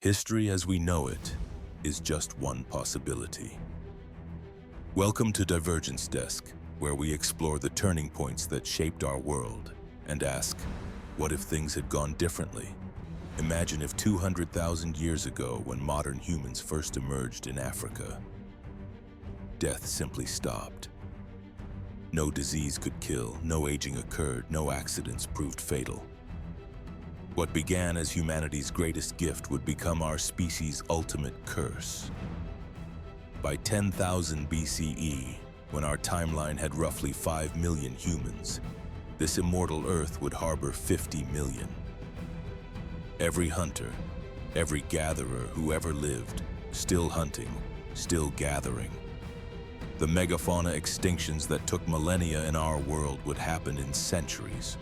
History as we know it is just one possibility. Welcome to Divergence Desk, where we explore the turning points that shaped our world and ask, what if things had gone differently? Imagine if 200,000 years ago, when modern humans first emerged in Africa, death simply stopped. No disease could kill, no aging occurred, no accidents proved fatal. What began as humanity's greatest gift would become our species' ultimate curse. By 10,000 BCE, when our timeline had roughly 5 million humans, this immortal Earth would harbor 50 million. Every hunter, every gatherer who ever lived, still hunting, still gathering. The megafauna extinctions that took millennia in our world would happen in centuries.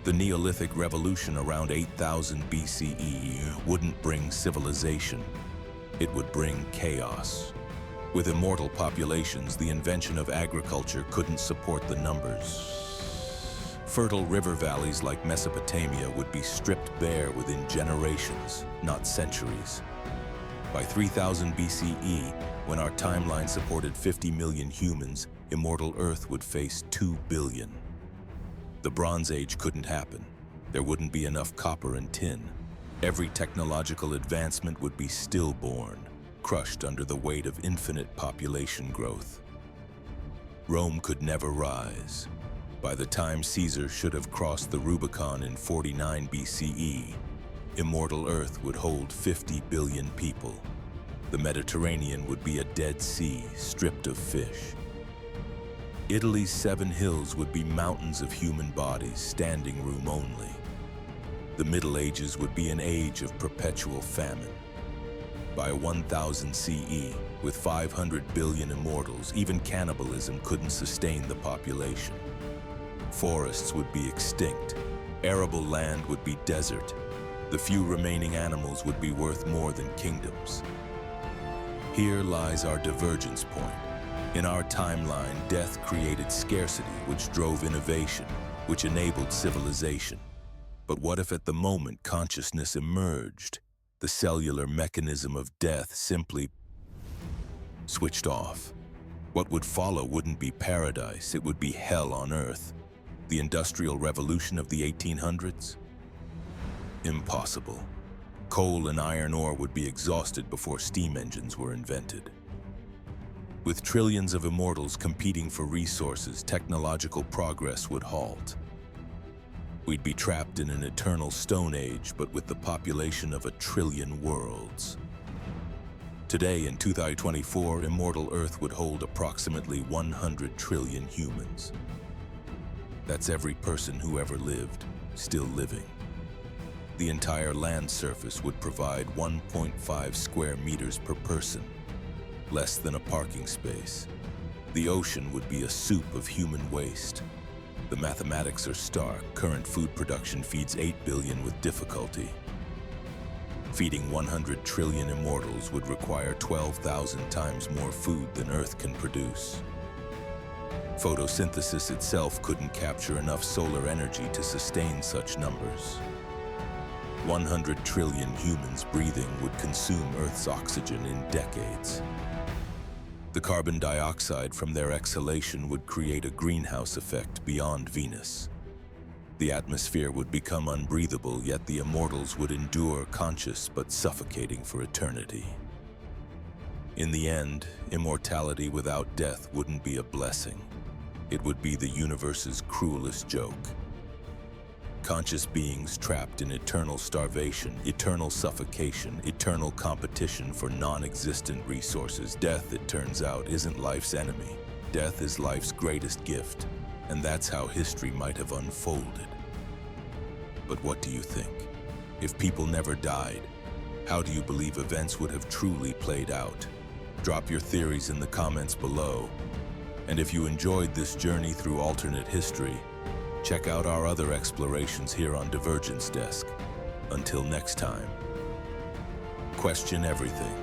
The Neolithic revolution around 8000 BCE wouldn't bring civilization, it would bring chaos. With immortal populations, the invention of agriculture couldn't support the numbers. Fertile river valleys like Mesopotamia would be stripped bare within generations, not centuries. By 3000 BCE, when our timeline supported 50 million humans, immortal Earth would face 2 billion. The Bronze Age couldn't happen. There wouldn't be enough copper and tin. Every technological advancement would be stillborn, crushed under the weight of infinite population growth. Rome could never rise. By the time Caesar should have crossed the Rubicon in 49 BCE, immortal Earth would hold 50 billion people. The Mediterranean would be a dead sea, stripped of fish. Italy's 7 hills would be mountains of human bodies, standing room only. The Middle Ages would be an age of perpetual famine. By 1000 CE, with 500 billion immortals, even cannibalism couldn't sustain the population. Forests would be extinct. Arable land would be desert. The few remaining animals would be worth more than kingdoms. Here lies our divergence point. In our timeline, death created scarcity, which drove innovation, which enabled civilization. But what if at the moment consciousness emerged, the cellular mechanism of death simply switched off? What would follow wouldn't be paradise, it would be hell on earth. The Industrial Revolution of the 1800s? Impossible. Coal and iron ore would be exhausted before steam engines were invented. With trillions of immortals competing for resources, technological progress would halt. We'd be trapped in an eternal stone age, but with the population of 1 trillion worlds. Today, in 2024, immortal Earth would hold approximately 100 trillion humans. That's every person who ever lived, still living. The entire land surface would provide 1.5 square meters per person, less than a parking space. The ocean would be a soup of human waste. The mathematics are stark. Current food production feeds 8 billion with difficulty. Feeding 100 trillion immortals would require 12,000 times more food than Earth can produce. Photosynthesis itself couldn't capture enough solar energy to sustain such numbers. 100 trillion humans breathing would consume Earth's oxygen in decades. The carbon dioxide from their exhalation would create a greenhouse effect beyond Venus. The atmosphere would become unbreathable, yet the immortals would endure conscious but suffocating for eternity. In the end, immortality without death wouldn't be a blessing. It would be the universe's cruelest joke. Conscious beings trapped in eternal starvation, eternal suffocation, eternal competition for non-existent resources. Death, it turns out, isn't life's enemy. Death is life's greatest gift, and that's how history might have unfolded. But what do you think? If people never died, how do you believe events would have truly played out? Drop your theories in the comments below. And if you enjoyed this journey through alternate history, check out our other explorations here on Divergence Desk. Until next time, question everything.